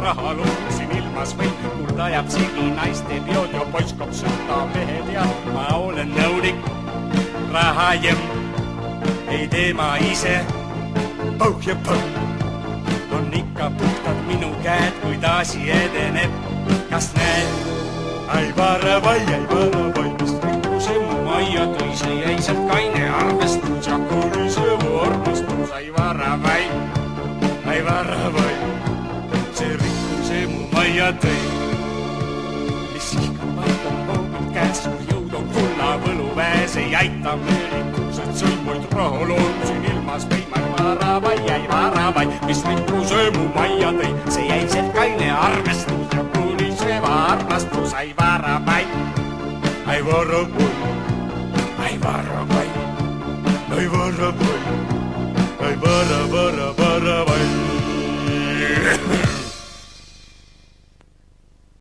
raha luusin ilmas või kuld ajab segi naiste peod ja poiss kop sõtta mehed ja ma olen nõunik, raha jõmm, ei tee ma ise, pauh ja pauh. On ikka puhtad minu käed, kui taasi edeneb, kas näed? Ai varavai, mis rikkuse mu majja tõi, see jäi sealt kaine arvestus ja kuulise mu armastus. Ai varavai, see rikkuse mu majja tõi. Mis ihkab paikab hoogid käes, kui jõud on kulla võlu väes, ei aita meelitused sõlmuid raha loonsin ilmas või ma ai varavai, mis rikkuse mu majja tõi, see jäi sealt kaine arvestus ja kuuliseva armastus. Ai varavai, ai varavai, ai varavai, ai varavai, ai varavai.